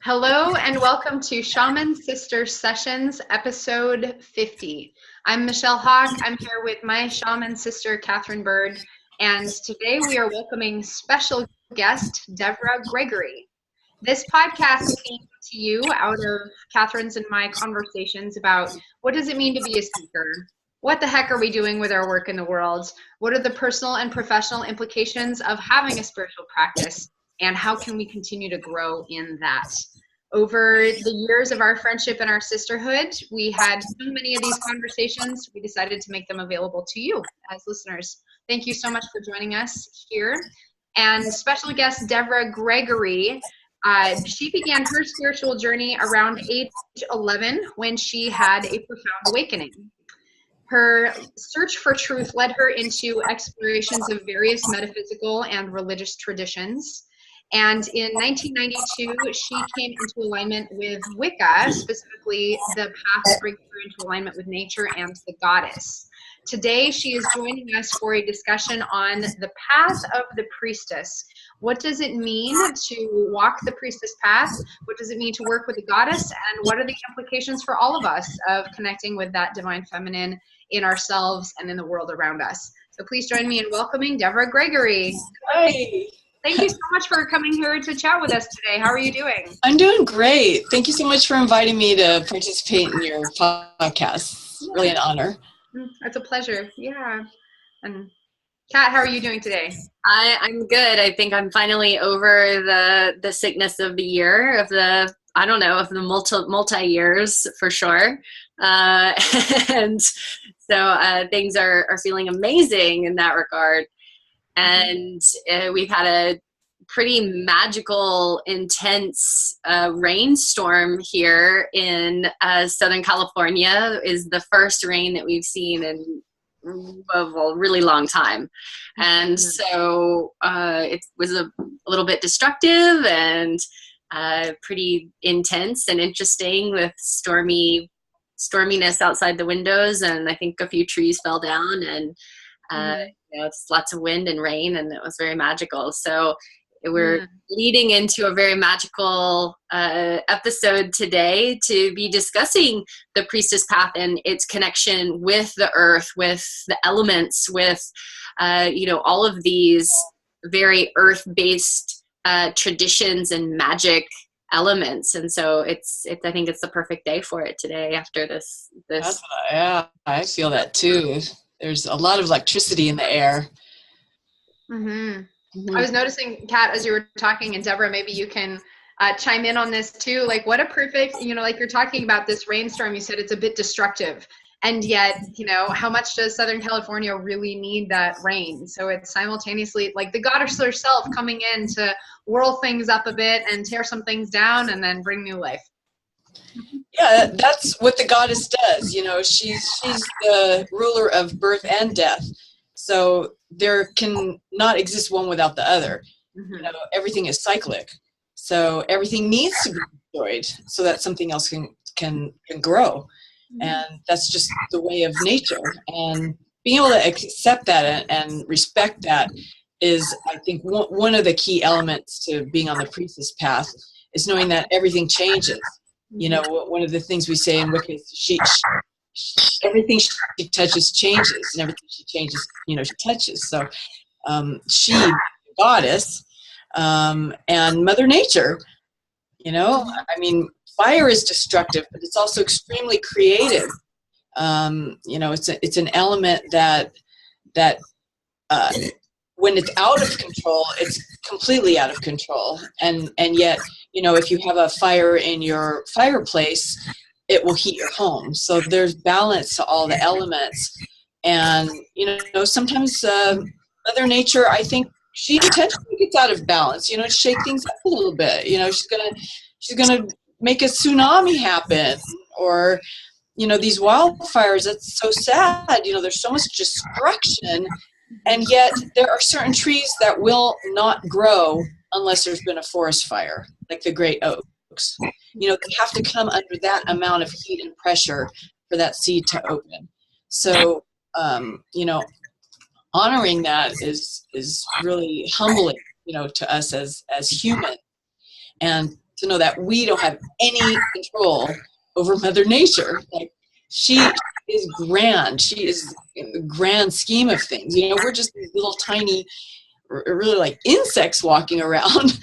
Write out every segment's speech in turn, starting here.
Hello and welcome to Shaman Sister Sessions, episode 50. I'm Michelle Hawk. I'm here with my shaman sister, Katherine Bird, and today we are welcoming special guest, Devra Gregory. This podcast came to you out of Katherine's and my conversations about what does it mean to be a seeker? What the heck are we doing with our work in the world? What are the personal and professional implications of having a spiritual practice? And how can we continue to grow in that? Over the years of our friendship and our sisterhood, we had so many of these conversations, we decided to make them available to you as listeners. Thank you so much for joining us here. And special guest Devra Gregory, she began her spiritual journey around age 11 when she had a profound awakening. Her search for truth led her into explorations of various metaphysical and religious traditions. And in 1992, she came into alignment with Wicca, specifically the path that brings her into alignment with nature and the goddess. Today, she is joining us for a discussion on the path of the priestess. What does it mean to walk the priestess path? What does it mean to work with the goddess? And what are the implications for all of us of connecting with that divine feminine in ourselves and in the world around us? So please join me in welcoming Devra Gregory. Hi. Thank you so much for coming here to chat with us today. How are you doing? I'm doing great. Thank you so much for inviting me to participate in your podcast. It's really an honor. It's a pleasure. Yeah. And Kat, how are you doing today? I'm good. I think I'm finally over the sickness of the year, of the multi years for sure. And so things are feeling amazing in that regard. And we've had a pretty magical, intense rainstorm here in Southern California. Is the first rain that we've seen in a really long time. And so it was a little bit destructive and pretty intense and interesting, with storminess outside the windows. And I think a few trees fell down, and it's lots of wind and rain, and it was very magical. So we're leading into a very magical episode today to be discussing the Priestess Path and its connection with the earth, with the elements, with all of these very earth-based traditions and magic elements. And so I think it's the perfect day for it today after this. Yeah, I feel that too. There's a lot of electricity in the air. I was noticing, Kat, as you were talking, and Deborah, maybe you can chime in on this too. Like, what a perfect, like you're talking about this rainstorm, you said it's a bit destructive. And yet, how much does Southern California really need that rain? So it's simultaneously like the goddess herself coming in to whirl things up a bit and tear some things down and then bring new life. Yeah, that's what the goddess does. She's the ruler of birth and death. So there can not exist one without the other. Everything is cyclic. So everything needs to be destroyed so that something else can grow. And that's just the way of nature. And being able to accept that and respect that is, I think, one of the key elements to being on the priestess path, is knowing that everything changes. One of the things we say in Wicca is everything she touches changes, and everything she changes, she touches. So she, the goddess, and Mother Nature, fire is destructive, but it's also extremely creative. It's an element that when it's out of control, it's completely out of control. And yet, if you have a fire in your fireplace, it will heat your home. So there's balance to all the elements. And, sometimes Mother Nature, I think she intentionally gets out of balance, to shake things up a little bit. She's gonna make a tsunami happen, or, these wildfires. That's so sad. There's so much destruction. And yet there are certain trees that will not grow unless there's been a forest fire, like the great oaks. They have to come under that amount of heat and pressure for that seed to open. So, honoring that is really humbling, to us as humans. And to know that we don't have any control over Mother Nature. Like, she is grand. She is in the grand scheme of things. You know, we're just these little tiny, really like insects walking around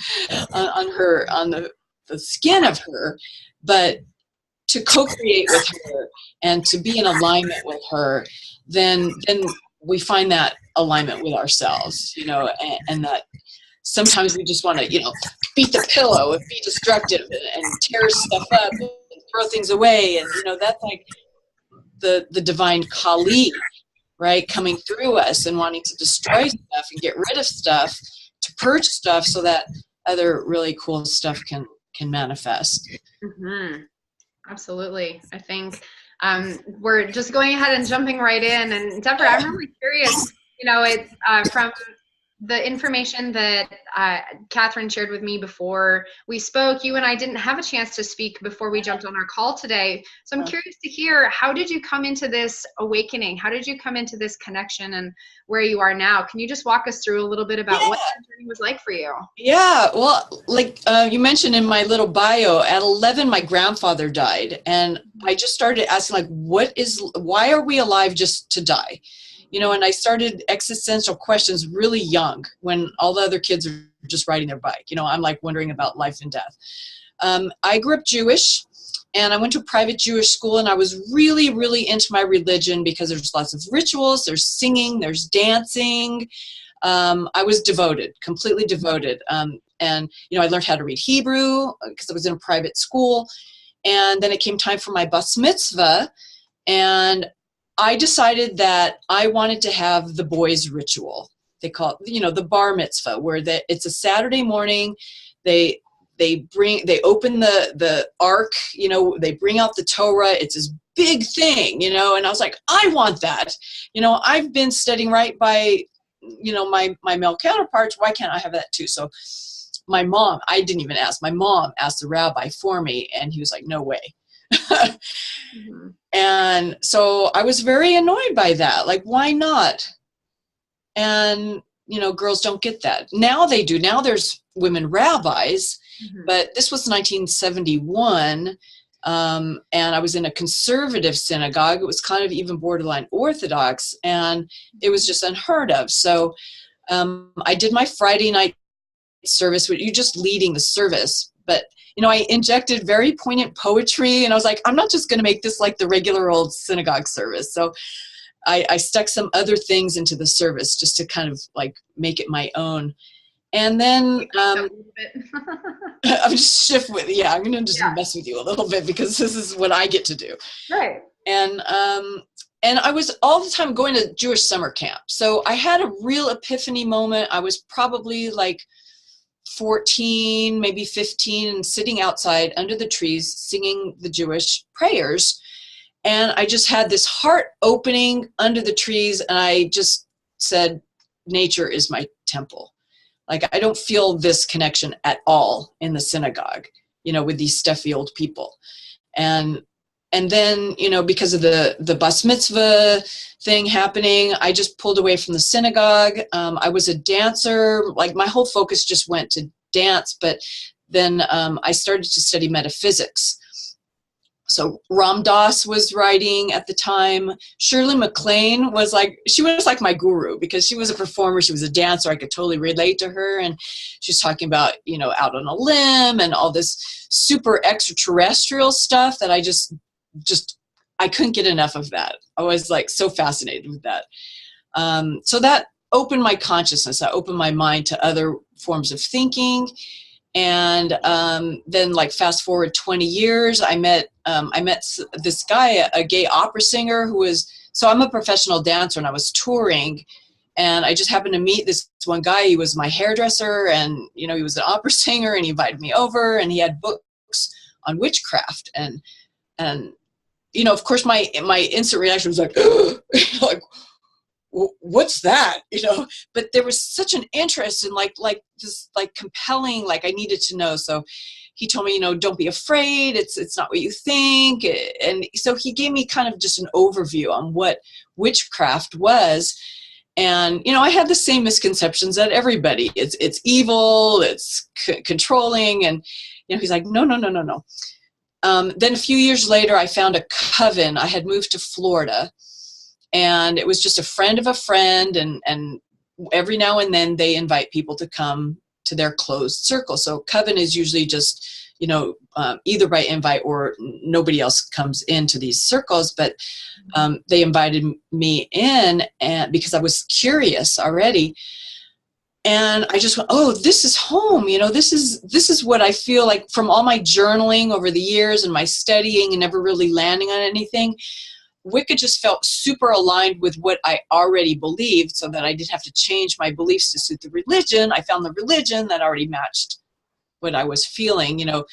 on the skin of her. But to co-create with her and to be in alignment with her, then we find that alignment with ourselves, you know, and that sometimes we just want to, you know, beat the pillow and be destructive and tear stuff up and throw things away. And, you know, that's like the divine Kali, right, coming through us and wanting to destroy stuff and get rid of stuff, to purge stuff so that other really cool stuff can manifest. Mm-hmm. Absolutely. I think we're just going ahead and jumping right in. And Deborah, I'm really curious, you know, from the information that Katherine shared with me before we spoke, you and I didn't have a chance to speak before we jumped on our call today. So I'm curious to hear, how did you come into this awakening? How did you come into this connection and where you are now? Can you just walk us through a little bit about what that journey was like for you? Yeah, well, like you mentioned in my little bio, at 11, my grandfather died. And I just started asking, like, why are we alive just to die? You know, and I started existential questions really young, when all the other kids are just riding their bike. You know, I'm like wondering about life and death. I grew up Jewish, and I went to a private Jewish school, and I was really, really into my religion because there's lots of rituals, there's singing, there's dancing. I was devoted, completely devoted. And, you know, I learned how to read Hebrew because I was in a private school. And then it came time for my bas mitzvah, and I decided that I wanted to have the boys' ritual. They call it, you know, the bar mitzvah, where it's a Saturday morning. They open the ark, you know, they bring out the Torah. It's this big thing, you know, and I was like, I want that. You know, I've been studying right by, you know, my male counterparts. Why can't I have that too? So my mom, I didn't even ask. My mom asked the rabbi for me, and he was like, no way. Mm-hmm. And so I was very annoyed by that. Like, why not? And, you know, girls don't get that. Now they do. Now there's women rabbis, mm-hmm. But this was 1971. And I was in a conservative synagogue. It was kind of even borderline Orthodox, and it was just unheard of. So I did my Friday night service with you, just leading the service. But, you know, I injected very poignant poetry, and I was like, I'm not just going to make this like the regular old synagogue service. So I stuck some other things into the service just to kind of like make it my own. And then I'm just shift with, I'm going to just mess with you a little bit because this is what I get to do. Right. And I was all the time going to Jewish summer camp. So I had a real epiphany moment. I was probably like 14, maybe 15, and sitting outside under the trees singing the Jewish prayers. And I just had this heart opening under the trees, and I just said, nature is my temple. Like, I don't feel this connection at all in the synagogue, you know, with these stuffy old people. And then, you know, because of the bas mitzvah thing happening, I just pulled away from the synagogue. I was a dancer. Like, my whole focus just went to dance. But then I started to study metaphysics. So Ram Dass was writing at the time. Shirley MacLaine was like, she was like my guru because she was a performer. She was a dancer. I could totally relate to her. And she's talking about, you know, out on a limb and all this super extraterrestrial stuff that I just I couldn't get enough of that. I was like so fascinated with that. So that opened my consciousness. I opened my mind to other forms of thinking. And then, like, fast forward 20 years, I met this guy, a gay opera singer who was, so I'm a professional dancer and I was touring, and I just happened to meet this one guy. He was my hairdresser, and, you know, he was an opera singer, and he invited me over, and he had books on witchcraft. And you know, of course, my instant reaction was like, like, what's that, you know? But there was such an interest in like this, like, compelling, like, I needed to know. So he told me, you know, don't be afraid. It's not what you think. And so he gave me kind of just an overview on what witchcraft was. And, you know, I had the same misconceptions that everybody, it's evil, it's controlling. And, you know, he's like, no, no, no, no, no. Then a few years later, I found a coven. I had moved to Florida, and it was just a friend of a friend. And every now and then they invite people to come to their closed circle. So coven is usually just, you know, either by invite or nobody else comes into these circles. But they invited me in, and because I was curious already. And I just went, oh, this is home. You know, this is what I feel like from all my journaling over the years and my studying and never really landing on anything. Wicca just felt super aligned with what I already believed, so that I didn't have to change my beliefs to suit the religion. I found the religion that already matched what I was feeling, you know,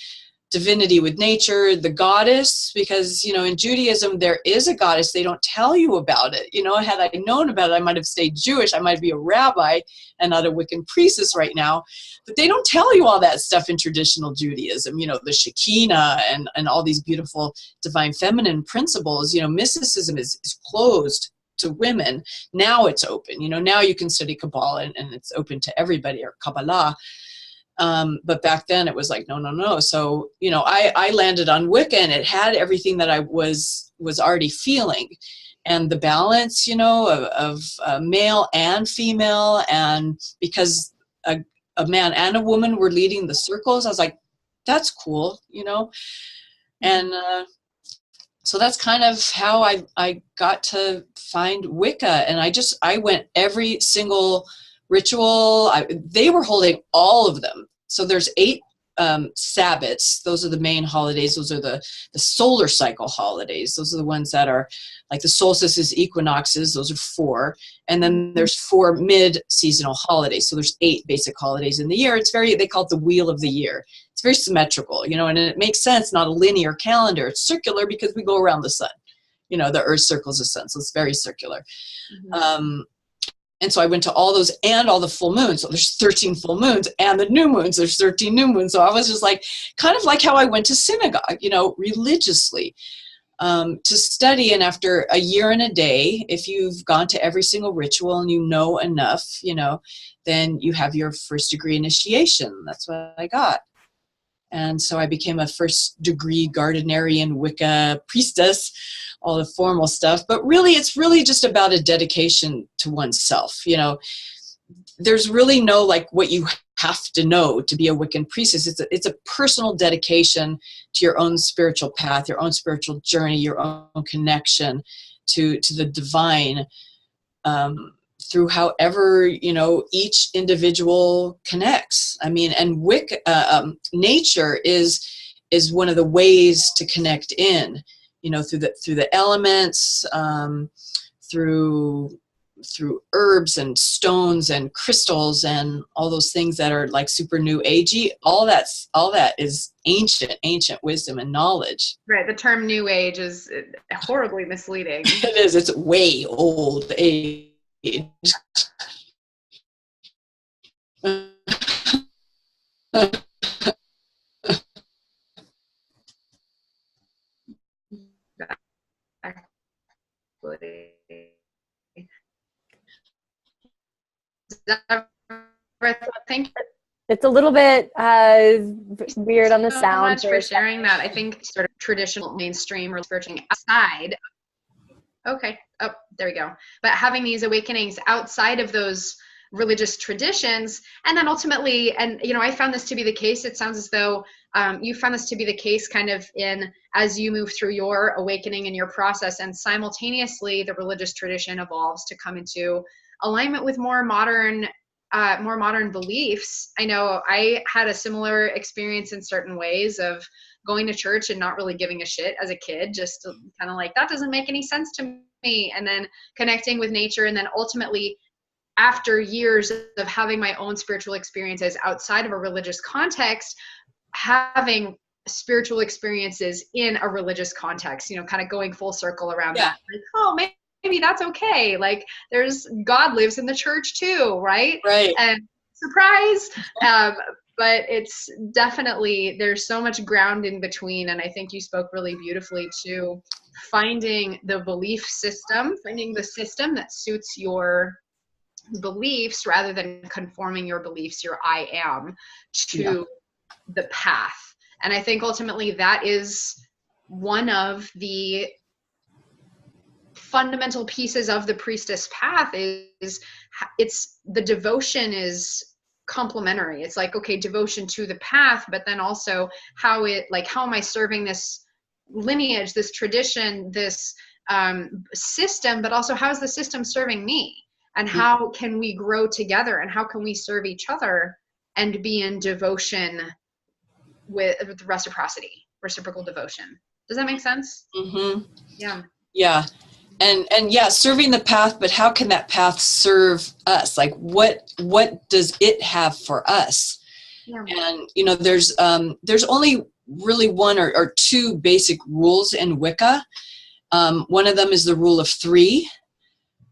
divinity with nature, the goddess, because, you know, in Judaism, there is a goddess. They don't tell you about it. You know, had I known about it, I might have stayed Jewish. I might be a rabbi and not a Wiccan priestess right now. But they don't tell you all that stuff in traditional Judaism, you know, the Shekinah and all these beautiful divine feminine principles. You know, mysticism is closed to women. Now it's open. You know, now you can study Kabbalah and it's open to everybody, or Kabbalah. But back then it was like, no, no, no. So, you know, I landed on Wicca, and it had everything that I was already feeling, and the balance, you know, of male and female. And because a man and a woman were leading the circles, I was like, that's cool, you know? And, so that's kind of how I got to find Wicca. And I went every single ritual. They were holding all of them. So there's 8 Sabbats. Those are the main holidays. Those are the solar cycle holidays. Those are the ones that are like the solstices, equinoxes. Those are 4. And then there's 4 mid-seasonal holidays. So there's 8 basic holidays in the year. They call it the wheel of the year. It's very symmetrical, you know, and it makes sense, not a linear calendar. It's circular because we go around the sun. You know, the earth circles the sun, so it's very circular. Mm-hmm. And so I went to all those and all the full moons. So there's 13 full moons, and the new moons, there's 13 new moons. So I was just like, kind of like how I went to synagogue, you know, religiously to study. And after a year and a day, if you've gone to every single ritual and you know enough, you know, then you have your first degree initiation. That's what I got. And so I became a first degree Gardnerian Wicca priestess, all the formal stuff. But really, it's really just about a dedication to oneself. You know, there's really no like what you have to know to be a Wiccan priestess. It's a personal dedication to your own spiritual path, your own spiritual journey, your own connection to the divine, through however, you know, each individual connects. I mean, and Wicca, nature is one of the ways to connect in, you know, through the elements, through herbs and stones and crystals and all those things that are like super new agey. All that is ancient wisdom and knowledge. Right. The term new age is horribly misleading. It is. It's way old age. It's a little bit weird on the sound. So much for sharing that. I think sort of traditional mainstream or spiritual outside. Okay. Oh, there we go. But having these awakenings outside of those religious traditions, and then ultimately, and you know, I found this to be the case. It sounds as though you found this to be the case kind of as you move through your awakening and your process, and simultaneously the religious tradition evolves to come into alignment with more modern beliefs. I know I had a similar experience in certain ways of going to church and not really giving a shit as a kid, just kind of like, that doesn't make any sense to me. And then connecting with nature. And then ultimately, after years of having my own spiritual experiences outside of a religious context, having spiritual experiences in a religious context, you know, kind of going full circle around that. Like, oh, maybe that's okay. Like there's God lives in the church too, right? Right. And surprise. But it's definitely, there's so much ground in between. And I think you spoke really beautifully to finding the belief system, finding the system that suits your beliefs rather than conforming your beliefs, your I am, to the path. And I think ultimately that is one of the fundamental pieces of the priestess path. Is it's the devotion is complementary. It's like, okay, devotion to the path, but then also how am I serving this lineage, this tradition, this system, but also how is the system serving me, and how can we grow together, and how can we serve each other and be in devotion with reciprocal devotion. Does that make sense? Mm-hmm. Yeah. And serving the path, but how can that path serve us? Like what does it have for us? Yeah. And there's only really one or two basic rules in Wicca. One of them is the rule of 3.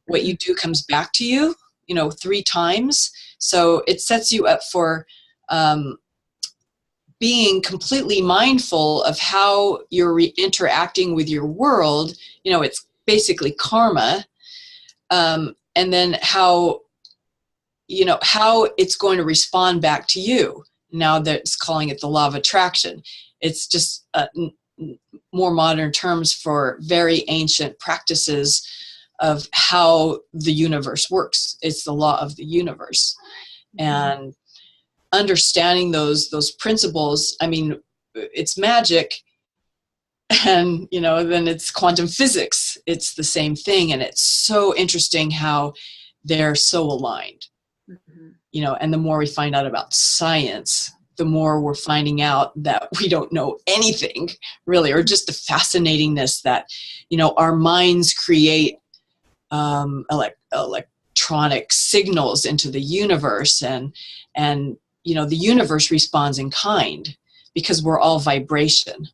What you do comes back to you, 3 times. So it sets you up for being completely mindful of how you're interacting with your world. It's basically karma, and then how it's going to respond back to you. Now that's calling it the law of attraction. It's just more modern terms for very ancient practices of how the universe works. It's the law of the universe. And understanding those principles, I mean, it's magic. And, then it's quantum physics. It's the same thing. And it's so interesting how they're so aligned, and the more we find out about science, the more we're finding out that we don't know anything really, or just the fascinatingness that, our minds create electronic signals into the universe, and the universe responds in kind because we're all vibration.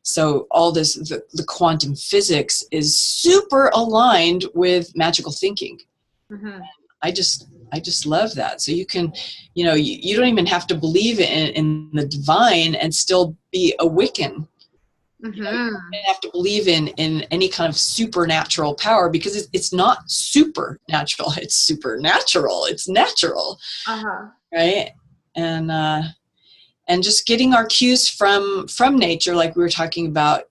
So all this, the quantum physics is super aligned with magical thinking. Mm-hmm. I just love that. So you can, you don't even have to believe in the divine and still be a Wiccan. Mm-hmm. You don't have to believe in any kind of supernatural power, because it's not supernatural. It's supernatural. It's natural. Right? And just getting our cues from nature, like we were talking about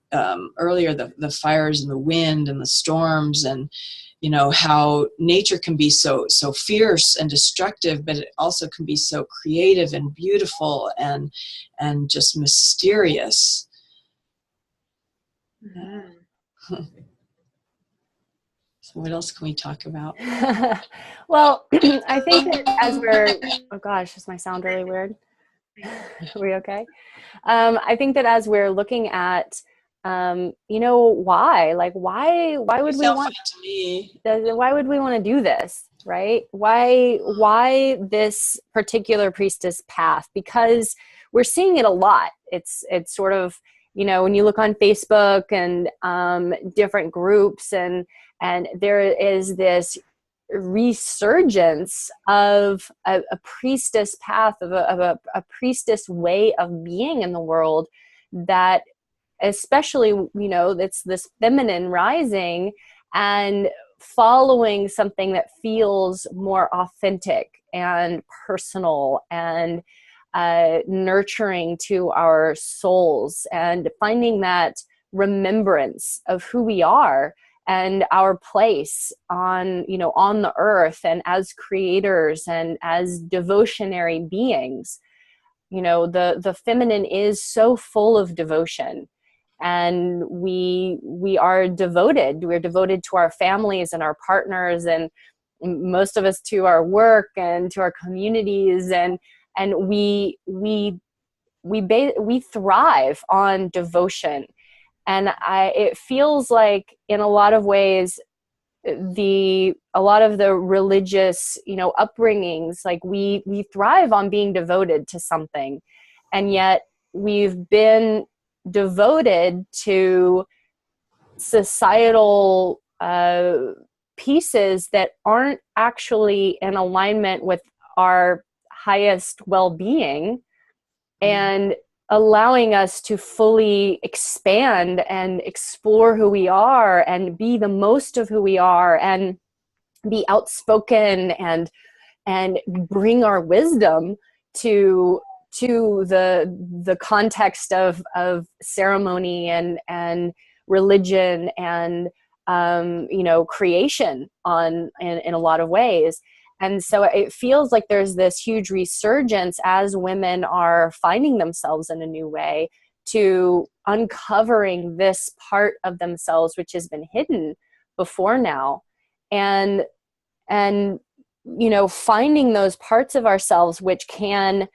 earlier, the fires and the wind and the storms, and how nature can be so fierce and destructive, but it also can be so creative and beautiful and just mysterious. Mm-hmm. So what else can we talk about? Well, I think that as we're, oh gosh, does my sound really weird? Are we okay? I think that as we're looking at, why would we want to me? Why would we want to do this, right? Why this particular priestess path? Because we're seeing it a lot. It's sort of, when you look on Facebook and different groups, and there is this resurgence of a priestess path, of a priestess way of being in the world, that especially, it's this feminine rising and following something that feels more authentic and personal and nurturing to our souls, and finding that remembrance of who we are and our place on the earth, and as creators and as devotionary beings. The feminine is so full of devotion, and we are devoted. We're devoted to our families and our partners, and most of us to our work and to our communities, and we thrive on devotion. And it feels like in a lot of ways, a lot of the religious, upbringings, like we thrive on being devoted to something, and yet we've been devoted to societal pieces that aren't actually in alignment with our highest well-being, and allowing us to fully expand and explore who we are and be the most of who we are, and be outspoken and bring our wisdom to the context of ceremony and religion and creation in a lot of ways. And so it feels like there's this huge resurgence as women are finding themselves in a new way, to uncovering this part of themselves which has been hidden before now, and finding those parts of ourselves which can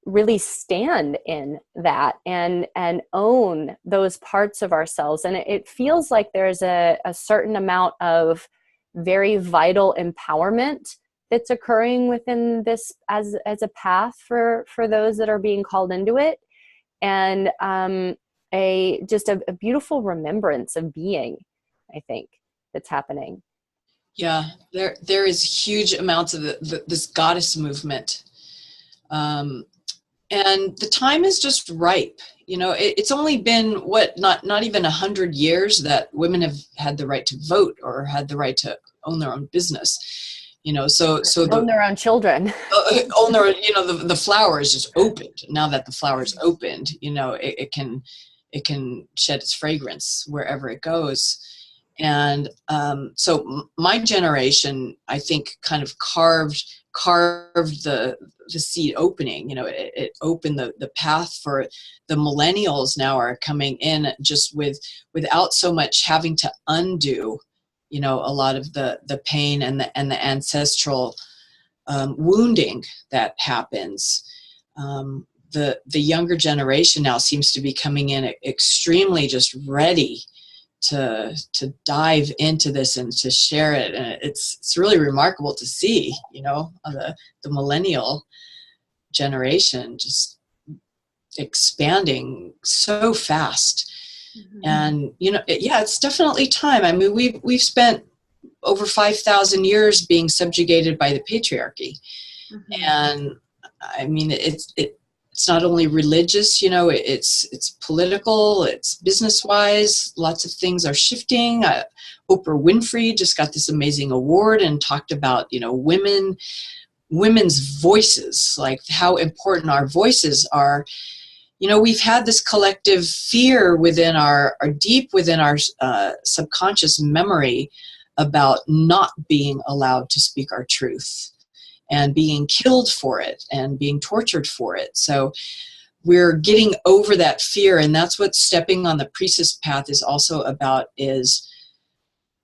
really stand in that and own those parts of ourselves. And it feels like there's a certain amount of very vital empowerment that's occurring within this as a path for those that are being called into it, and a beautiful remembrance of being, I think, that's happening. Yeah, there is huge amounts of this goddess movement, and the time is just ripe. It's only been not even 100 years that women have had the right to vote or had the right to own their own business. So own their own children. Own their, the flower is just opened. Now that the flower is opened, it can shed its fragrance wherever it goes. And so my generation, I think, kind of carved the seed opening. It opened the path for the millennials. Now are coming in just without so much having to undo, a lot of the pain and the ancestral wounding that happens. The younger generation now seems to be coming in extremely just ready to dive into this and to share it, and it's really remarkable to see, the millennial generation just expanding so fast. Mm-hmm. And it's definitely time. I mean, we've spent over 5,000 years being subjugated by the patriarchy. Mm-hmm. And I mean, it's not only religious, it's political, it's business-wise. Lots of things are shifting. Oprah Winfrey just got this amazing award and talked about, women's voices, like how important our voices are. We've had this collective fear within deep within our subconscious memory about not being allowed to speak our truth, and being killed for it and being tortured for it. So we're getting over that fear, and that's what stepping on the Priestess Path is also about, is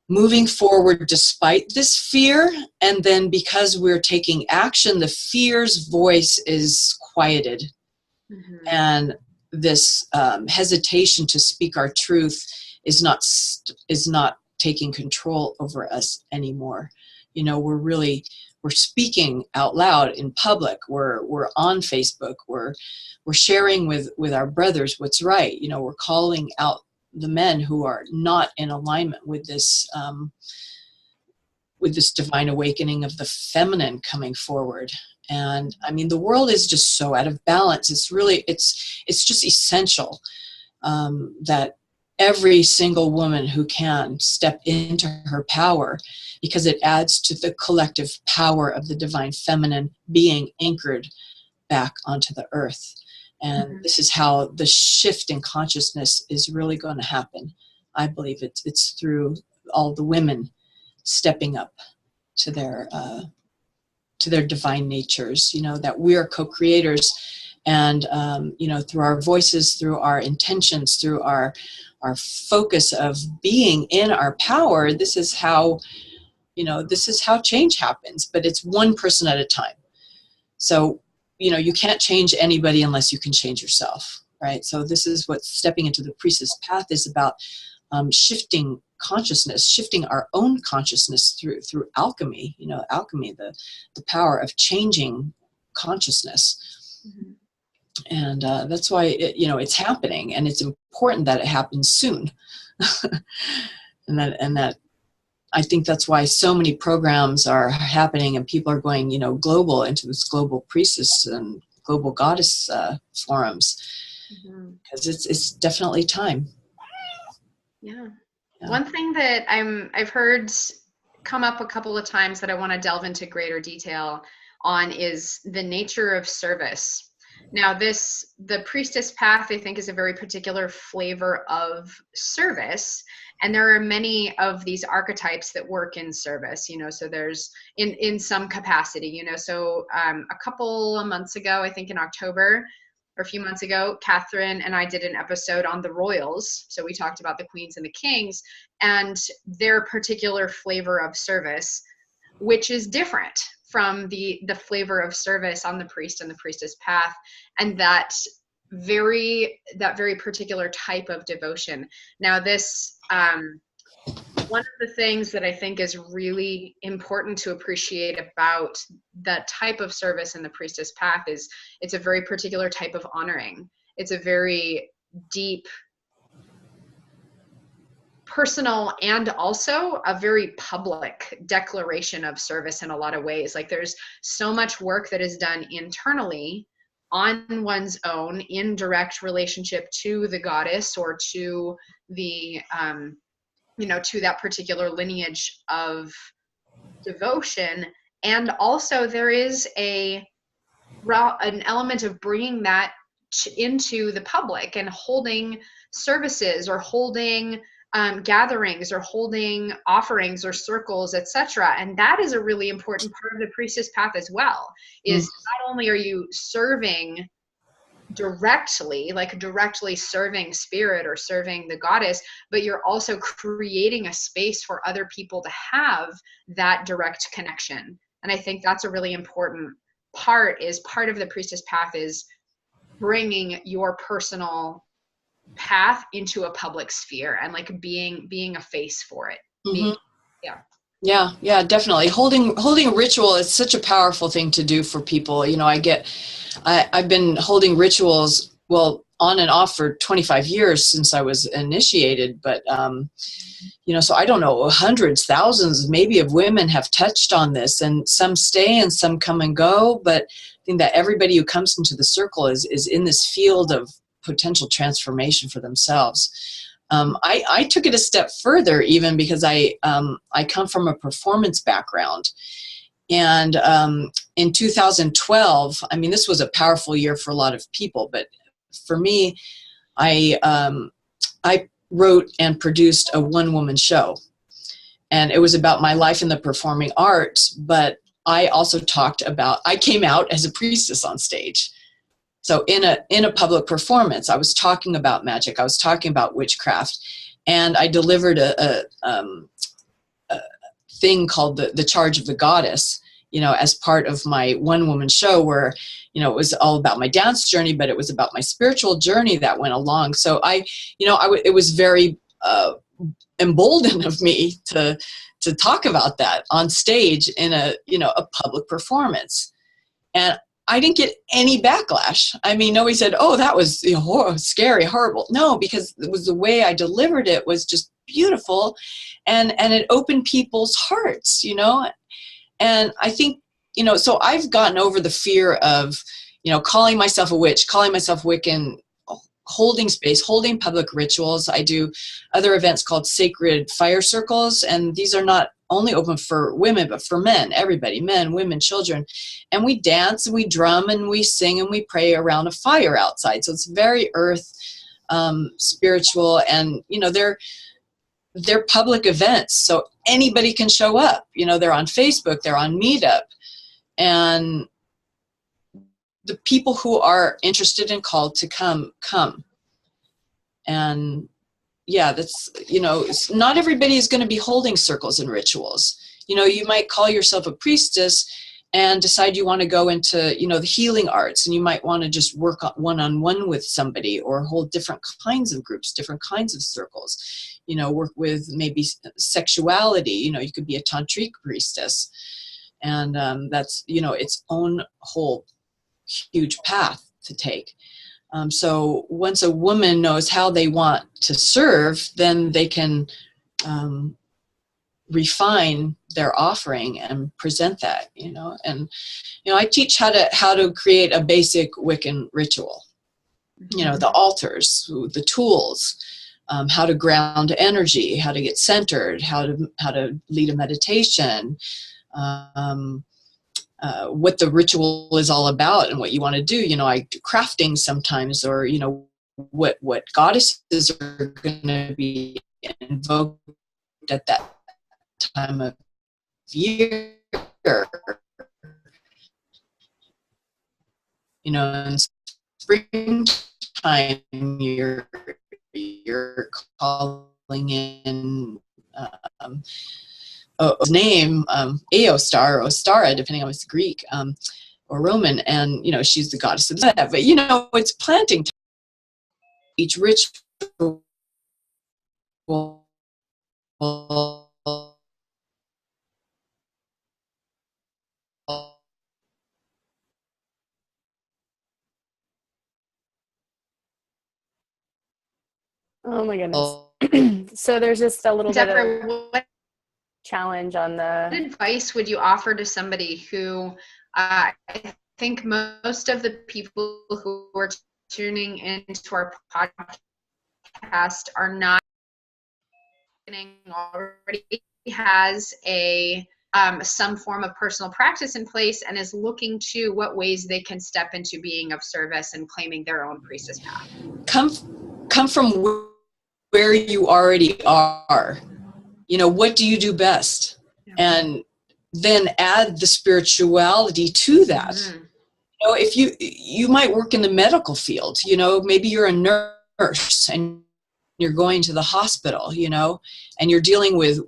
moving forward despite this fear. And then because we're taking action, the fear's voice is quieted. Mm-hmm. And this hesitation to speak our truth is not taking control over us anymore. We're speaking out loud in public. We're on Facebook. We're sharing with our brothers what's right. We're calling out the men who are not in alignment with this divine awakening of the feminine coming forward. And I mean, the world is just so out of balance. It's just essential that every single woman who can step into her power, because it adds to the collective power of the divine feminine being anchored back onto the earth. And mm-hmm. This is how the shift in consciousness is really going to happen. I believe it's through all the women stepping up to their divine natures, that we are co-creators, and through our voices, through our intentions, through our focus of being in our power, this is how change happens. But it's one person at a time. So you can't change anybody unless you can change yourself, right? So this is what stepping into the Priestess Path is about, shifting consciousness, shifting our own consciousness through alchemy. Alchemy, the power of changing consciousness. Mm-hmm. And that's why it's happening, and it's important that it happens soon. and that I think that's why so many programs are happening, and people are going global into this global priestess and global goddess forums, because it's definitely time. Yeah. Yeah. One thing that I've heard come up a couple of times that I want to delve into greater detail on is the nature of service. Now, the Priestess Path, I think, is a very particular flavor of service. And there are many of these archetypes that work in service, so there's in some capacity, so a couple of months ago, I think in October, or a few months ago, Katherine and I did an episode on the royals. So we talked about the queens and the kings and their particular flavor of service, which is different from the flavor of service on the priest and the priestess path, and that very particular type of devotion. Now, this one of the things that I think is really important to appreciate about that type of service in the priestess path is it's a very particular type of honoring. It's a very deep, personal, and also a very public declaration of service in a lot of ways. Like, there's so much work that is done internally on one's own in direct relationship to the goddess or to the to that particular lineage of devotion. And also there is an element of bringing that into the public and holding services or holding gatherings or holding offerings or circles, etc. And that is a really important part of the priestess path as well, is not only are you serving directly serving spirit or serving the goddess, but you're also creating a space for other people to have that direct connection. And I think that's a really important part of the priestess path is bringing your personal path into a public sphere and like being a face for it. Yeah, definitely. Holding a ritual is such a powerful thing to do for people. I've been holding rituals, well, on and off for 25 years since I was initiated, but so I don't know, hundreds, thousands, maybe of women have touched on this, and some stay and some come and go, but I think that everybody who comes into the circle is in this field of potential transformation for themselves. I took it a step further even because I come from a performance background. And in 2012, I mean, this was a powerful year for a lot of people, but for me, I wrote and produced a one-woman show. And it was about my life in the performing arts, but I also I came out as a priestess on stage. So in a public performance, I was talking about magic. I was talking about witchcraft, and I delivered a thing called the Charge of the Goddess, as part of my one-woman show where, it was all about my dance journey, but it was about my spiritual journey that went along. So it was very emboldened of me to talk about that on stage in a public performance. And I didn't get any backlash. I mean, nobody said, "Oh, that was scary, horrible." No, because it was the way I delivered it was just beautiful, and it opened people's hearts, And I think, so I've gotten over the fear of, calling myself a witch, calling myself Wiccan, holding space, holding public rituals. I do other events called sacred fire circles, and these are not only open for women, but for men, everybody, men, women, children. And we dance and we drum and we sing and we pray around a fire outside. So it's very earth, spiritual, and, they're public events. So anybody can show up, they're on Facebook, they're on Meetup, and the people who are interested and called to come. And yeah, that's, not everybody is going to be holding circles and rituals. You might call yourself a priestess and decide you want to go into, the healing arts, and you might want to just work one-on-one with somebody or hold different kinds of groups, different kinds of circles, work with maybe sexuality, you could be a tantric priestess. And that's, its own whole huge path to take. So once a woman knows how they want to serve, then they can refine their offering and present that, And, I teach how to create a basic Wiccan ritual, the altars, the tools, how to ground energy, how to get centered, how to lead a meditation, what the ritual is all about and what you want to do. You know, I do crafting sometimes, or, you know, what goddesses are going to be invoked at that time of year. You know, in springtime, you're calling in his name, Eostar or Ostara, depending on if it's Greek or Roman, and, you know, she's the goddess of that. But, you know, it's planting time. Each ritual Oh my goodness. So there's just a little bit of Deborah, what challenge on the... advice would you offer to somebody who, I think most of the people who are tuning into our podcast are not already has a some form of personal practice in place and is looking to what ways they can step into being of service and claiming their own priestess path? Come from where you already are. You know, what do you do best? Yeah. And then add the spirituality to that. Mm-hmm. You know, if you might work in the medical field, you know, maybe you're a nurse and you're going to the hospital, you know, and you're dealing with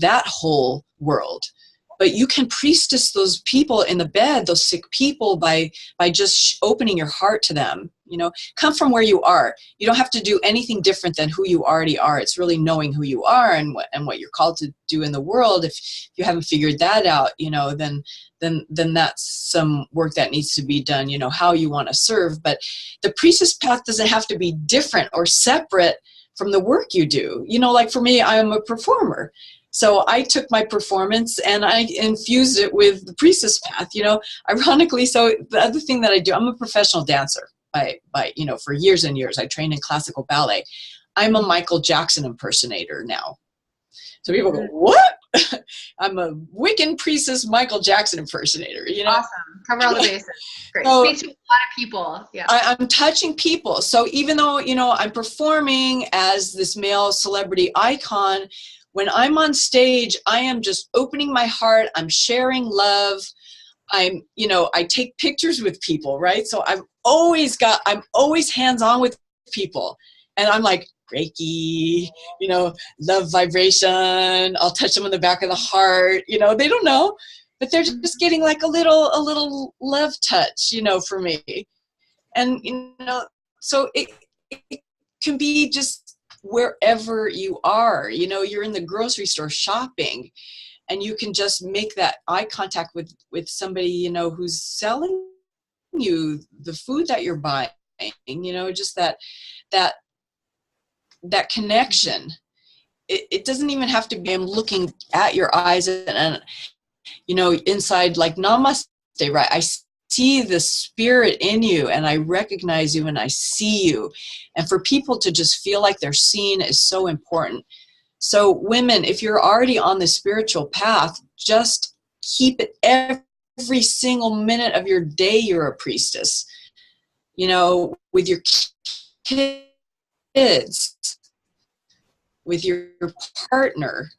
that whole world. But you can priestess those people in the bed, those sick people, by just opening your heart to them. You know, come from where you are. You don't have to do anything different than who you already are. It's really knowing who you are and what you're called to do in the world. If you haven't figured that out, you know, then that's some work that needs to be done. You know, how you want to serve. But the priestess path doesn't have to be different or separate from the work you do. You know, like for me, I'm a performer. So I took my performance and I infused it with the priestess path, you know, ironically. So the other thing that I do, I'm a professional dancer by, you know, for years and years. I trained in classical ballet. I'm a Michael Jackson impersonator now. So people go, what? I'm a Wiccan priestess Michael Jackson impersonator, you know? Awesome. Cover all the bases. Great. So, speaks to a lot of people. Yeah. I'm touching people. So even though, you know, I'm performing as this male celebrity icon, when I'm on stage, I am just opening my heart. I'm sharing love. I'm, you know, I take pictures with people, right? So I'm always hands-on with people. And I'm like, Reiki, you know, love vibration. I'll touch them on the back of the heart. You know, they don't know, but they're just getting like a little love touch, you know, for me. And, you know, so it can be just wherever you are. You know, you're in the grocery store shopping and you can just make that eye contact with somebody, you know, who's selling you the food that you're buying, you know, just that connection. It doesn't even have to be, I'm looking at your eyes and you know, inside, like namaste, right? I see the spirit in you and I recognize you and I see you. And for people to just feel like they're seen is so important. So women, if you're already on the spiritual path, just keep it every single minute of your day. You're a priestess, you know, with your kids, with your partner,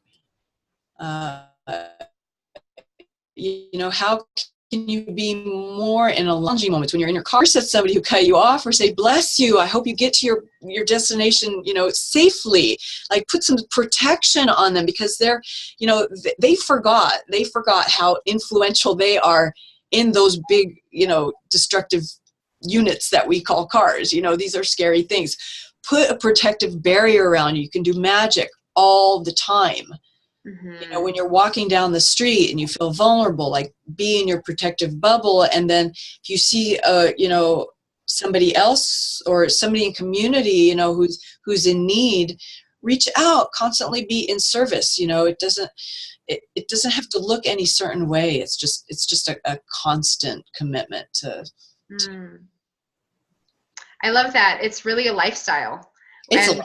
you know, how can you be more in a lunging moments when you're in your car, said somebody who cut you off, or say, bless you, I hope you get to your destination, you know, safely. Like put some protection on them, because they're, you know, they forgot how influential they are in those big, you know, destructive units that we call cars. You know, these are scary things. Put a protective barrier around you. You can do magic all the time. Mm-hmm. You know, when you're walking down the street and you feel vulnerable, like be in your protective bubble. And then if you see, you know, somebody else or somebody in community, you know, who's in need, reach out, constantly be in service. You know, it doesn't have to look any certain way. It's just a constant commitment to. I love that. It's really a lifestyle. Yeah.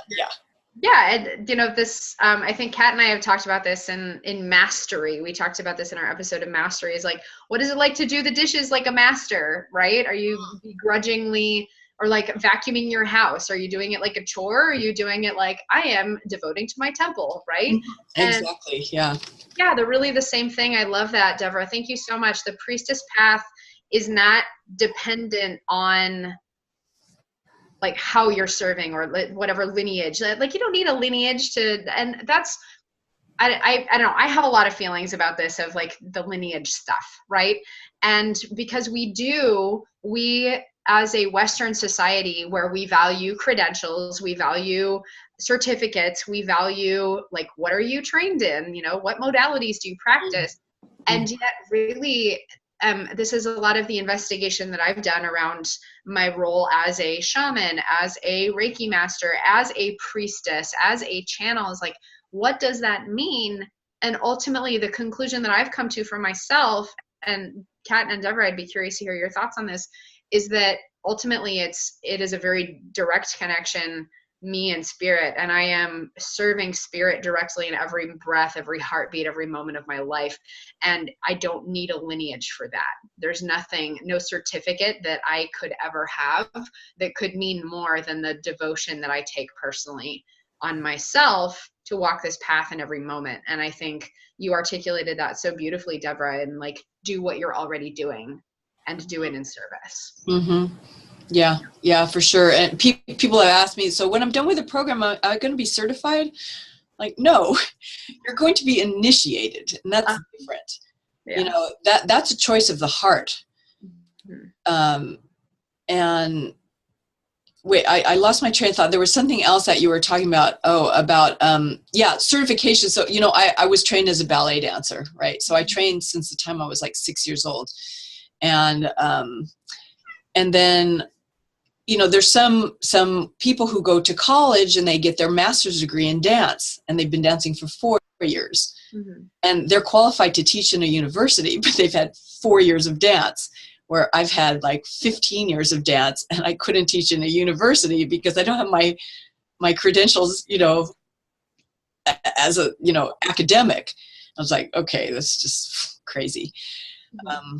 Yeah, and this, I think Kat and I have talked about this in Mastery. We talked about this in our episode of Mastery, is like, what is it like to do the dishes like a master, right? Are you begrudgingly, or like vacuuming your house? Are you doing it like a chore? Or are you doing it like, I am devoting to my temple, right? Exactly, And yeah. yeah, they're really the same thing. I love that, Deborah. Thank you so much. The Priestess Path is not dependent on like how you're serving or whatever lineage. Like you don't need a lineage to, and that's, I don't know. I have a lot of feelings about this of like the lineage stuff, right? And because we as a Western society where we value credentials, we value certificates, we value like, what are you trained in? What modalities do you practice? And yet really, this is a lot of the investigation that I've done around my role as a shaman, as a Reiki master, as a priestess, as a channel, is like, what does that mean? And ultimately the conclusion that I've come to for myself, and Kat and Deborah, I'd be curious to hear your thoughts on this, is that ultimately it is a very direct connection, me and spirit, and I am serving spirit directly in every breath, every heartbeat, every moment of my life. And I don't need a lineage for that. There's no certificate that I could ever have that could mean more than the devotion that I take personally on myself to walk this path in every moment. And I think you articulated that so beautifully, Deborah, and like, do what you're already doing and do it in service. Mm-hmm. Yeah, for sure. And people have asked me, so when I'm done with the program, am I going to be certified? Like, no, you're going to be initiated, and that's different. Yeah. That's a choice of the heart. Mm-hmm. And wait, I lost my train of thought. There was something else that you were talking about. Certification. So, I was trained as a ballet dancer, right? So I trained since the time I was like 6 years old. And then, there's some people who go to college and they get their master's degree in dance, and they've been dancing for 4 years. Mm-hmm. And they're qualified to teach in a university, but they've had 4 years of dance, where I've had like 15 years of dance, and I couldn't teach in a university because I don't have my credentials, as a, academic. I was like, okay, that's just crazy. Mm-hmm.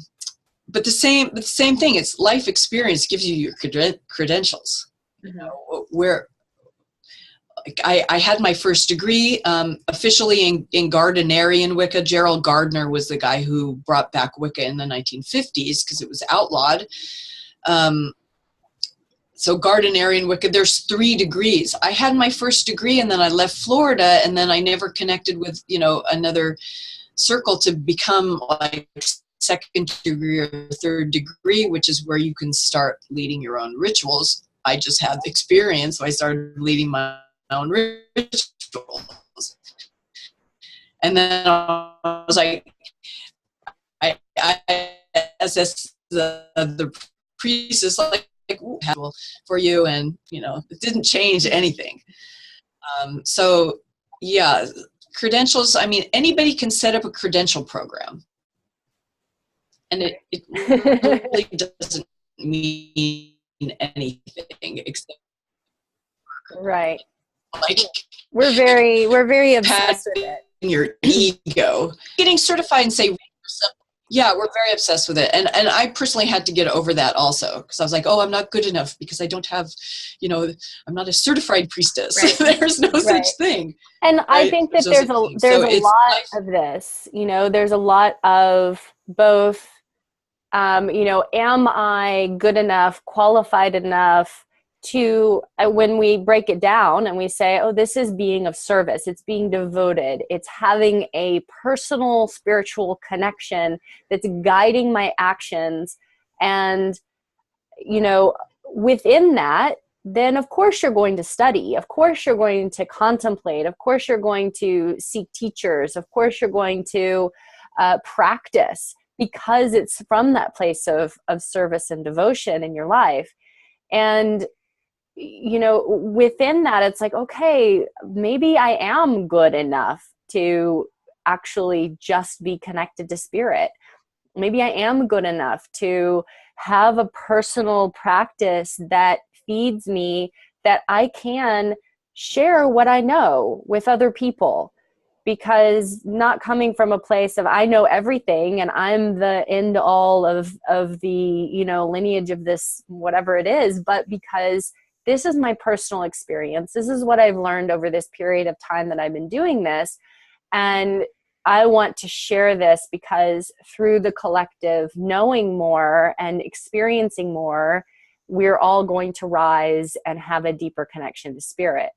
But the same thing. It's life experience gives you your credentials. Mm-hmm. Where I had my first degree officially in Gardnerian Wicca. Gerald Gardner was the guy who brought back Wicca in the 1950s because it was outlawed. So Gardnerian Wicca, there's 3 degrees. I had my first degree, and then I left Florida, and then I never connected with another circle to become like second degree or third degree, which is where you can start leading your own rituals. I just had the experience, so I started leading my own rituals. And then I was like, I assessed the priestess like for you, and it didn't change anything. So yeah, credentials. I mean, anybody can set up a credential program. And it really doesn't mean anything except right. like we're very obsessed with it. Your ego. Getting certified and say, yeah, we're very obsessed with it. And I personally had to get over that also, because I was like, oh, I'm not good enough because I don't have, I'm not a certified priestess. Right. There's no such thing. And right? I think that there's a lot of this, there's a lot of both, am I good enough, qualified enough to, when we break it down and we say, oh, this is being of service, it's being devoted, it's having a personal spiritual connection that's guiding my actions. And, within that, then of course you're going to study, of course you're going to contemplate, of course you're going to seek teachers, of course you're going to practice, because it's from that place of service and devotion in your life. And within that, it's like, okay, maybe I am good enough to actually just be connected to spirit. Maybe I am good enough to have a personal practice that feeds me, that I can share what I know with other people, because not coming from a place of I know everything and I'm the end all of the, you know, lineage of this, whatever it is, but because this is my personal experience. This is what I've learned over this period of time that I've been doing this. And I want to share this because through the collective knowing more and experiencing more, we're all going to rise and have a deeper connection to spirit.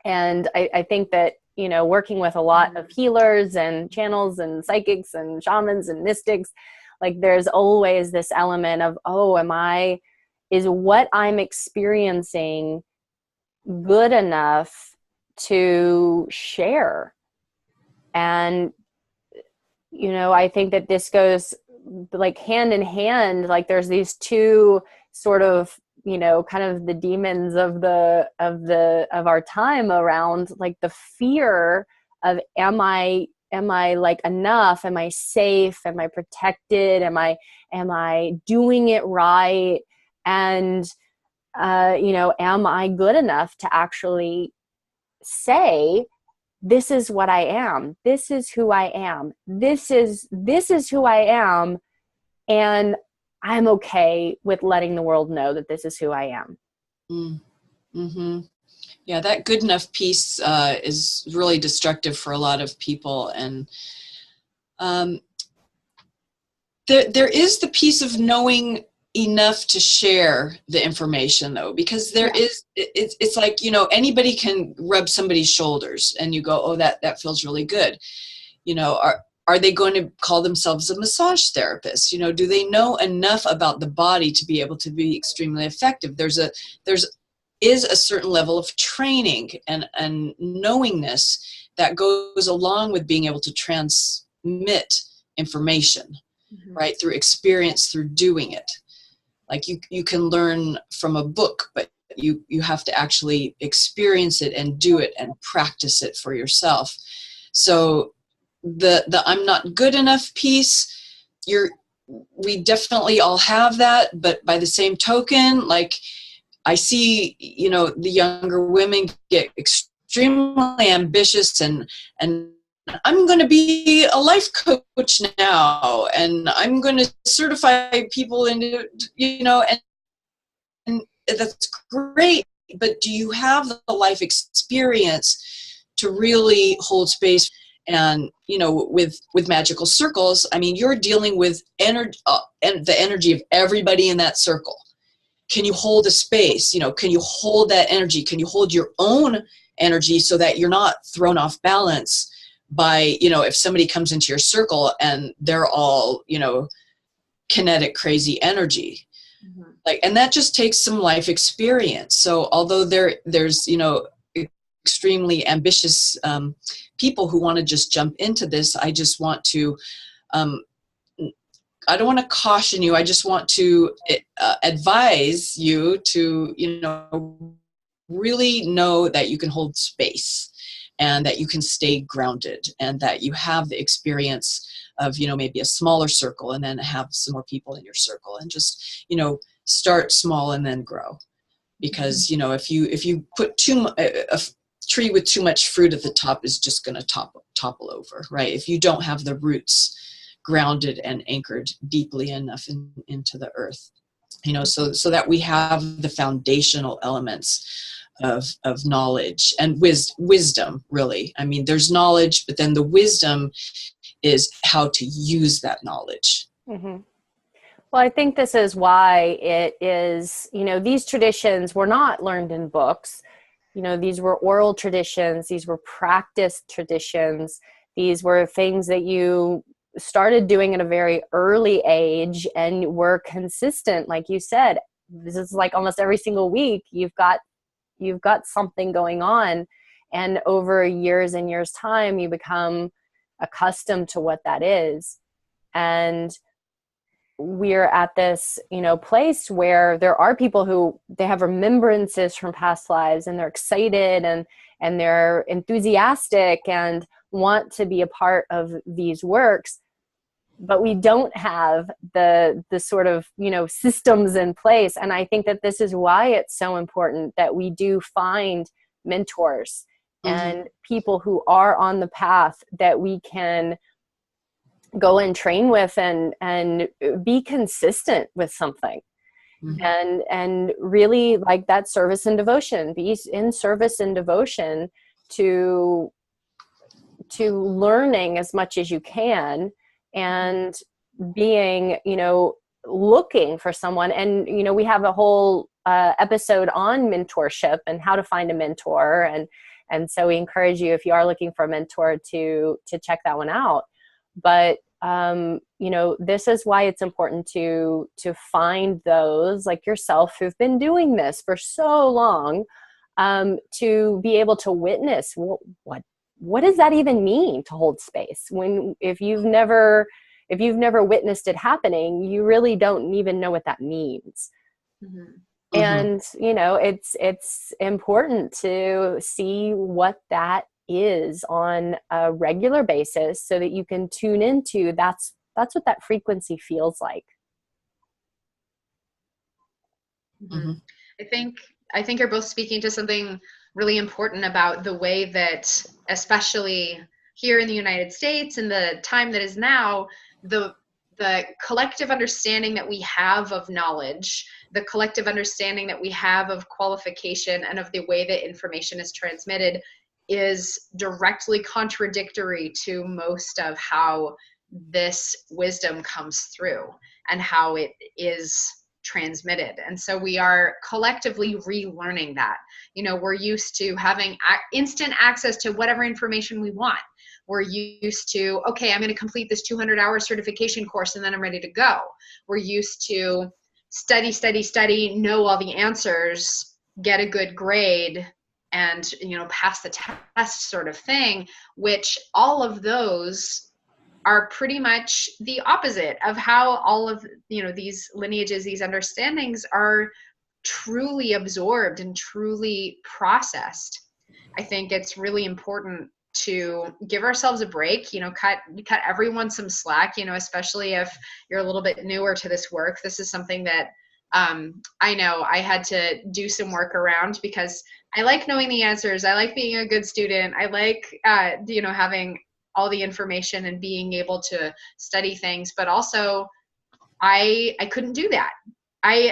And I think that, you know, working with a lot of healers and channels and psychics and shamans and mystics, like there's always this element of, oh, is what I'm experiencing good enough to share? And, you know, I think that this goes like hand in hand, like there's these two sort of, you know, kind of the demons of our time around like the fear of, am I like enough? Am I safe? Am I protected? Am I doing it right? And, you know, am I good enough to actually say, this is what I am. This is who I am. This is who I am. And I'm okay with letting the world know that this is who I am. Mm-hmm. Yeah, that good enough piece is really destructive for a lot of people. And there is the piece of knowing enough to share the information, though, because it's like, you know, anybody can rub somebody's shoulders and you go, oh, that feels really good. You know, are they going to call themselves a massage therapist? You know, do they know enough about the body to be able to be extremely effective? There's a certain level of training and knowingness that goes along with being able to transmit information, right? Through experience, through doing it. Like you can learn from a book, but you have to actually experience it and do it and practice it for yourself. So the I'm not good enough piece, we definitely all have that, but by the same token, like I see, you know, the younger women get extremely ambitious and I'm going to be a life coach now, and I'm going to certify people into, you know, and that's great, but do you have the life experience to really hold space? And, you know, with magical circles, I mean, you're dealing with energy, and the energy of everybody in that circle. Can you hold a space? You know, can you hold that energy? Can you hold your own energy so that you're not thrown off balance by, you know, if somebody comes into your circle and they're all, you know, kinetic, crazy energy. Like, and that just takes some life experience. So although there's, you know, extremely ambitious people who want to just jump into this, I just want to, I don't want to caution you. I just want to advise you to, you know, really know that you can hold space and that you can stay grounded and that you have the experience of, you know, maybe a smaller circle and then have some more people in your circle and just, you know, start small and then grow. Because, you know, if you put a tree with too much fruit at the top is just going to topple over, right? If you don't have the roots grounded and anchored deeply enough into the earth, you know, so that we have the foundational elements of knowledge and wisdom, really. I mean, there's knowledge, but then the wisdom is how to use that knowledge. Mm-hmm. Well, I think this is why it is, you know, these traditions were not learned in books. You know, these were oral traditions. These were practiced traditions. These were things that you started doing at a very early age and were consistent. Like you said, this is like almost every single week you've got something going on, and over years and years time you become accustomed to what that is. And we're at this, you know, place where there are people who they have remembrances from past lives and they're excited and they're enthusiastic and want to be a part of these works, but we don't have the sort of, you know, systems in place. And I think that this is why it's so important that we do find mentors and people who are on the path that we can go and train with and be consistent with something. And really, like, that service and devotion, be in service and devotion to learning as much as you can, and being, looking for someone. And, we have a whole episode on mentorship and how to find a mentor. And so we encourage you, if you are looking for a mentor, to check that one out. But, this is why it's important to find those like yourself who've been doing this for so long, to be able to witness what does that even mean to hold space if you've never witnessed it happening. You really don't even know what that means. And it's important to see what that is on a regular basis, so that you can tune into that's what that frequency feels like. I think you're both speaking to something really important about the way that, especially here in the United States in the time that is now, the collective understanding that we have of knowledge, the collective understanding that we have of qualification and of the way that information is transmitted, is directly contradictory to most of how this wisdom comes through and how it is transmitted. And so we are collectively relearning that. We're used to having instant access to whatever information we want. We're used to, okay, I'm going to complete this 200-hour certification course and then I'm ready to go. We're used to study, know all the answers, get a good grade, and pass the test sort of thing, which all of those are pretty much the opposite of how all of these lineages, these understandings are truly absorbed and truly processed. I think it's really important to give ourselves a break, cut everyone some slack, especially if you're a little bit newer to this work. This is something that I know I had to do some work around, because I like knowing the answers. I like being a good student. I like, having all the information and being able to study things, but also I couldn't do that.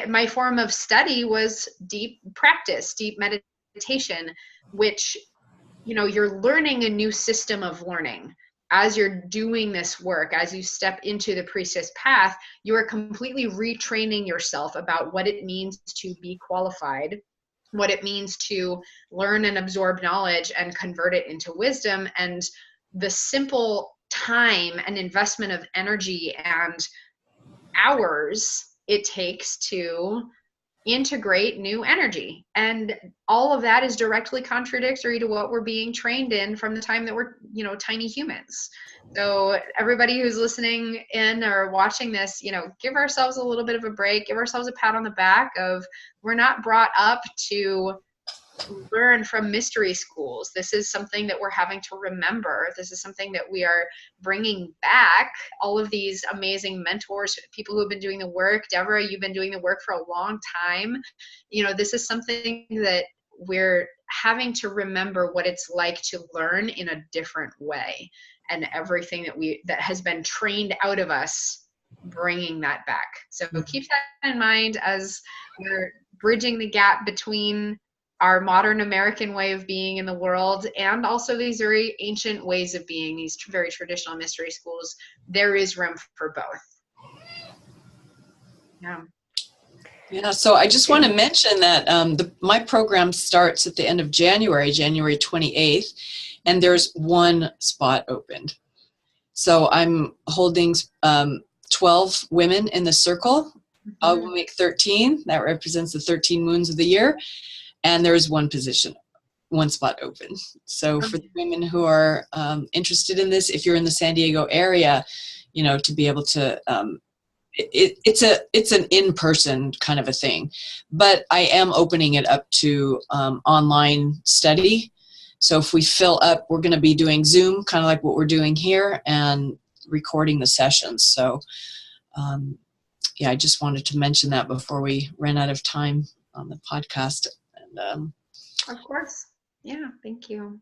My form of study was deep practice, deep meditation, which, you're learning a new system of learning. As you're doing this work, as you step into the Priestess Path, you are completely retraining yourself about what it means to be qualified, what it means to learn and absorb knowledge and convert it into wisdom, and the simple time and investment of energy and hours it takes to integrate new energy. And all of that is directly contradictory to what we're being trained in from the time that we're, tiny humans. So everybody who's listening in or watching this, give ourselves a little bit of a break, give ourselves a pat on the back of, we're not brought up to learn from mystery schools. This is something that we're having to remember. This is something that we are bringing back. All of these amazing mentors, people who have been doing the work. Deborah, you've been doing the work for a long time. This is something that we're having to remember what it's like to learn in a different way, and everything that has been trained out of us, bringing that back. So keep that in mind as we're bridging the gap between our modern American way of being in the world and also these very ancient ways of being, these very traditional mystery schools. There is room for both. Yeah, so I just want to mention that my program starts at the end of January 28th, and there's one spot opened. So I'm holding 12 women in the circle. I will make 13. That represents the 13 moons of the year. And there is one spot open. So for the women who are interested in this, if you're in the San Diego area, to be able to, it's an in-person kind of a thing. But I am opening it up to online study. So if we fill up, we're going to be doing Zoom, kind of like what we're doing here, and recording the sessions. So I just wanted to mention that before we ran out of time on the podcast. Of course. Yeah, thank you.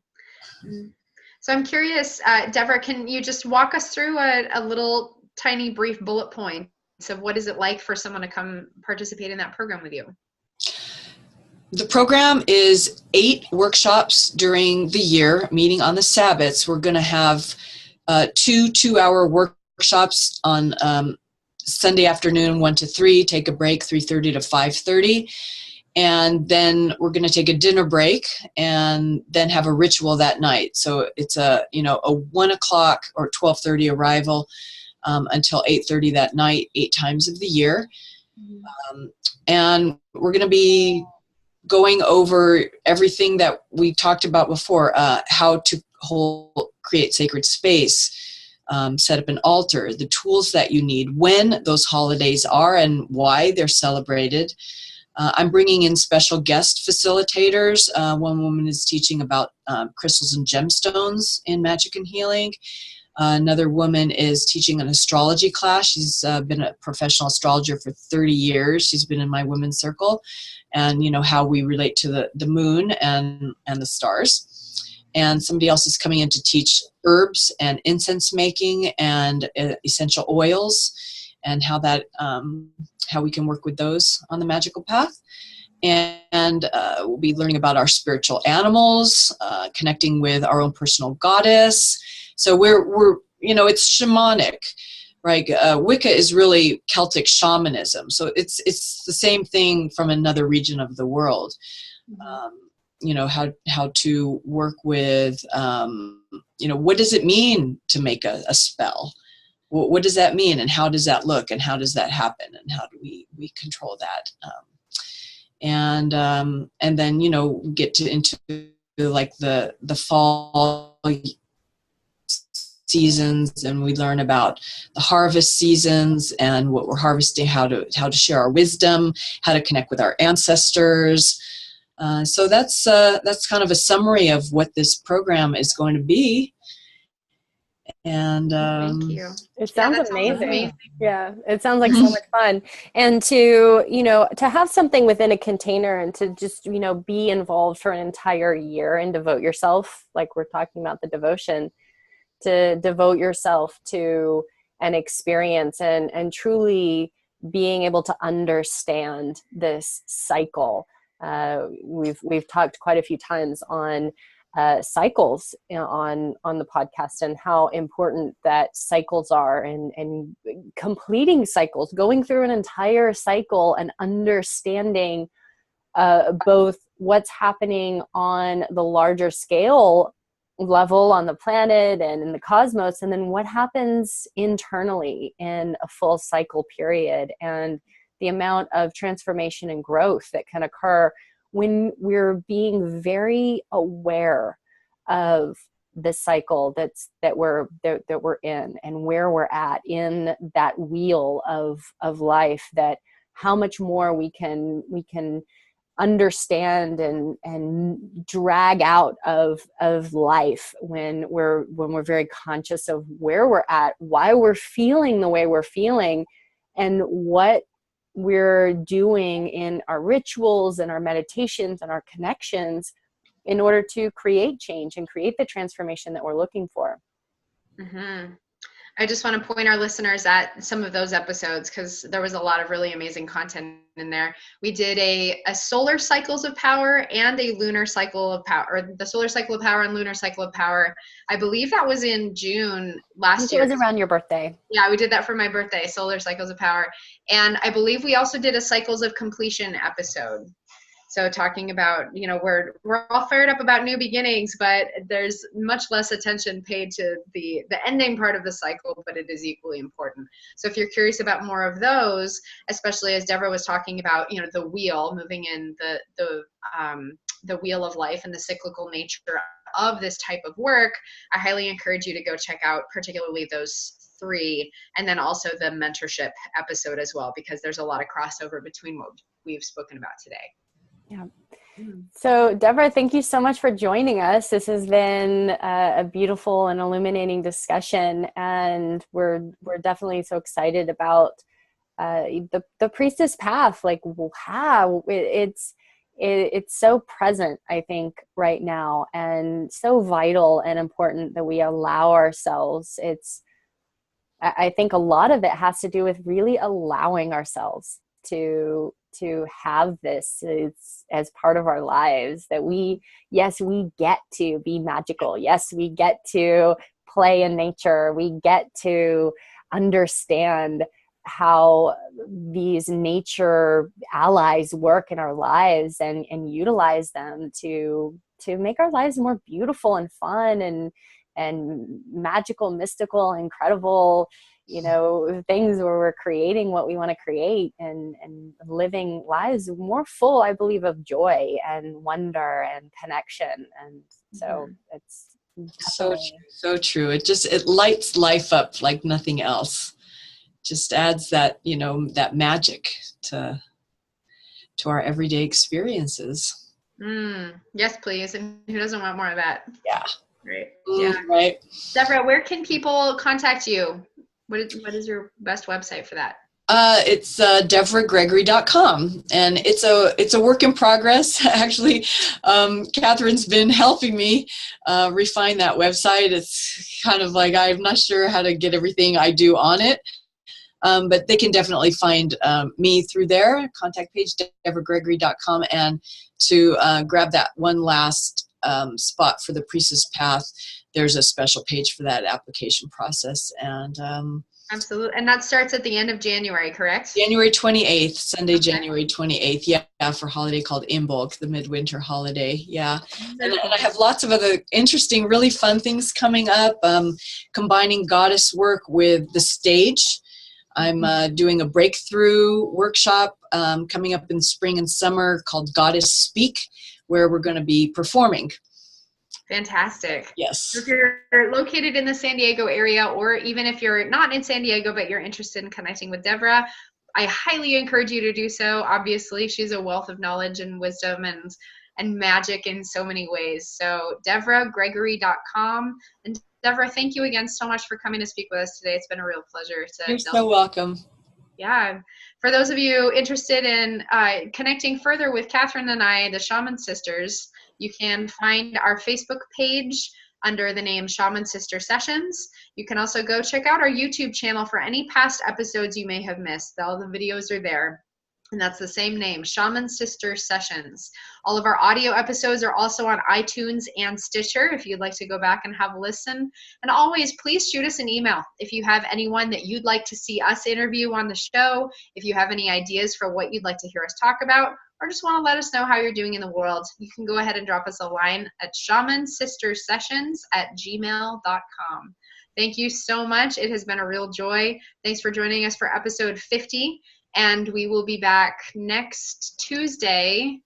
So I'm curious, Devra, can you just walk us through a little tiny brief bullet points of what is it like for someone to come participate in that program with you? The program is 8 workshops during the year, meeting on the Sabbaths. We're going to have 2 2-hour workshops on Sunday afternoon, 1 to 3, take a break, 3:30 to 5:30. And then we're going to take a dinner break and then have a ritual that night. So it's a 1 o'clock or 12:30 arrival until 8:30 that night, 8 times of the year. And we're going to be going over everything that we talked about before, how to create sacred space, set up an altar, the tools that you need, when those holidays are and why they're celebrated. I'm bringing in special guest facilitators. One woman is teaching about crystals and gemstones in magic and healing. Another woman is teaching an astrology class. She's been a professional astrologer for 30 years. She's been in my women's circle, and how we relate to the moon and the stars. And somebody else is coming in to teach herbs and incense making and essential oils, and how we can work with those on the magical path. And we'll be learning about our spiritual animals, connecting with our own personal goddess. So we're it's shamanic, right? Wicca is really Celtic shamanism. So it's the same thing from another region of the world. How to work with, what does it mean to make a spell? What does that mean, and how does that look, and how does that happen, and how do we control that? And then get into like the fall seasons, and we learn about the harvest seasons and what we're harvesting, how to share our wisdom, how to connect with our ancestors. So that's kind of a summary of what this program is going to be. And thank you. It sounds amazing. Yeah, it sounds like so much fun. And to have something within a container and to just be involved for an entire year and devote yourself, like we're talking about the devotion, to devote yourself to an experience and truly being able to understand this cycle. We've talked quite a few times on cycles on the podcast, and how important that cycles are, and completing cycles, going through an entire cycle and understanding both what's happening on the larger scale level on the planet and in the cosmos, and then what happens internally in a full cycle period, and the amount of transformation and growth that can occur when we're being very aware of the cycle that we're in, and where we're at in that wheel of life, that how much more we can understand and drag out of life when we're very conscious of where we're at, why we're feeling the way we're feeling, and what we're doing in our rituals and our meditations and our connections in order to create change and create the transformation that we're looking for. Mm-hmm. I just want to point our listeners at some of those episodes, because there was a lot of really amazing content in there. We did a solar cycles of power and a lunar cycle of power, or the solar cycle of power and lunar cycle of power. I believe that was in June last year. It was around your birthday. Yeah, we did that for my birthday, solar cycles of power. And I believe we also did a cycles of completion episode. So talking about, we're all fired up about new beginnings, but there's much less attention paid to the ending part of the cycle, but it is equally important. So if you're curious about more of those, especially as Deborah was talking about, the wheel, moving in the wheel of life and the cyclical nature of this type of work, I highly encourage you to go check out particularly those 3, and then also the mentorship episode as well, because there's a lot of crossover between what we've spoken about today. Yeah. So Deborah, thank you so much for joining us. This has been a beautiful and illuminating discussion, and we're definitely so excited about the Priestess Path. Like, how it's so present, I think, right now, and so vital and important that we allow ourselves. I think a lot of it has to do with really allowing ourselves to have this as part of our lives, that yes, we get to be magical. Yes, we get to play in nature. We get to understand how these nature allies work in our lives and utilize them to make our lives more beautiful and fun and magical, mystical, incredible, things where we're creating what we want to create and living lives more full, I believe, of joy and wonder and connection. And so it's definitely so true. It lights life up like nothing else. Just adds that, that magic to our everyday experiences. Yes, please. And who doesn't want more of that? Yeah. Right. Yeah. Right. Deborah, where can people contact you? What is your best website for that? It's DevraGregory.com, and it's a work in progress. Actually, Katherine's been helping me refine that website. It's kind of like I'm not sure how to get everything I do on it, but they can definitely find me through there. Contact page DevraGregory.com, and to grab that one last spot for the Priestess Path, there's a special page for that application process. And absolutely. And that starts at the end of January, correct? January 28th, Sunday, okay. January 28th. Yeah, for a holiday called Imbolc, the midwinter holiday. Yeah. And I have lots of other interesting, really fun things coming up, combining goddess work with the stage. I'm doing a breakthrough workshop coming up in spring and summer called Goddess Speak, where we're going to be performing. Fantastic. Yes. So if you're located in the San Diego area, or even if you're not in San Diego, but you're interested in connecting with Deborah, I highly encourage you to do so. Obviously, she's a wealth of knowledge and wisdom and magic in so many ways. So DevraGregory.com. And Deborah, thank you again so much for coming to speak with us today. It's been a real pleasure. You're so welcome. Yeah. For those of you interested in connecting further with Katherine and I, the Shaman Sisters, you can find our Facebook page under the name Shaman Sister Sessions. You can also go check out our YouTube channel for any past episodes you may have missed. All the videos are there. And that's the same name, Shaman Sister Sessions. All of our audio episodes are also on iTunes and Stitcher if you'd like to go back and have a listen. And always, please shoot us an email if you have anyone that you'd like to see us interview on the show, if you have any ideas for what you'd like to hear us talk about, or just want to let us know how you're doing in the world. You can go ahead and drop us a line at shamansistersessions@gmail.com. Thank you so much. It has been a real joy. Thanks for joining us for episode 50. And we will be back next Tuesday.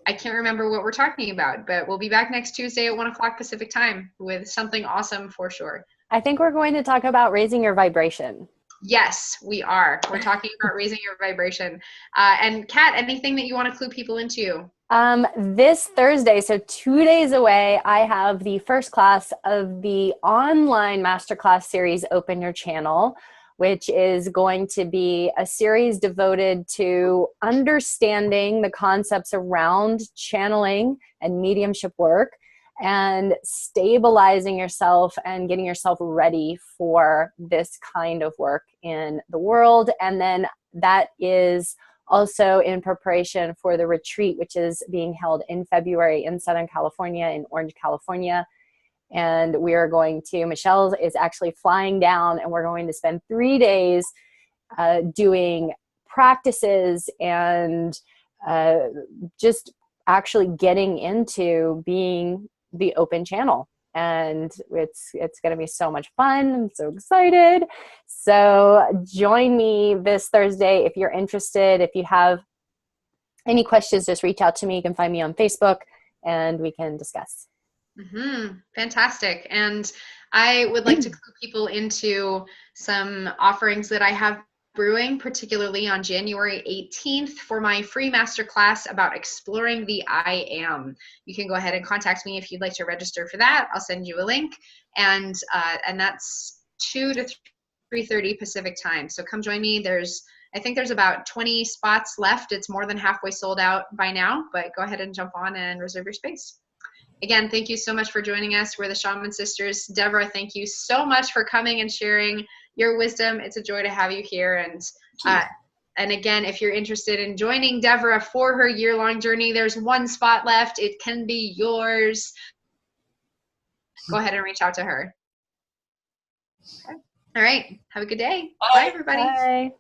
I can't remember what we're talking about, but we'll be back next Tuesday at 1 o'clock Pacific time with something awesome for sure. I think we're going to talk about raising your vibration. Yes, we are. We're talking about raising your vibration. And Kat, anything that you want to clue people into? This Thursday, so 2 days away, I have the first class of the online masterclass series, Open Your Channel, which is going to be a series devoted to understanding the concepts around channeling and mediumship work and stabilizing yourself and getting yourself ready for this kind of work in the world. And then that is also in preparation for the retreat, which is being held in February in Southern California, in Orange, California. And we are going to, Michelle is actually flying down, and we're going to spend 3 days doing practices and just actually getting into being the open channel. And it's going to be so much fun. I'm so excited. So join me this Thursday if you're interested. If you have any questions, just reach out to me. You can find me on Facebook and we can discuss. Fantastic. And I would like to clue people into some offerings that I have brewing, particularly on January 18th for my free masterclass about exploring the I Am. You can go ahead and contact me if you'd like to register for that. I'll send you a link, and that's 2 to 3:30 Pacific time. So come join me. There's I think there's about 20 spots left. It's more than halfway sold out by now, but go ahead and jump on and reserve your space. Again, thank you so much for joining us. We're the Shaman Sisters. Deborah, thank you so much for coming and sharing your wisdom. It's a joy to have you here. And again, if you're interested in joining Deborah for her year-long journey, there's one spot left. It can be yours. Go ahead and reach out to her. Okay. All right. Have a good day. Bye, everybody. Bye.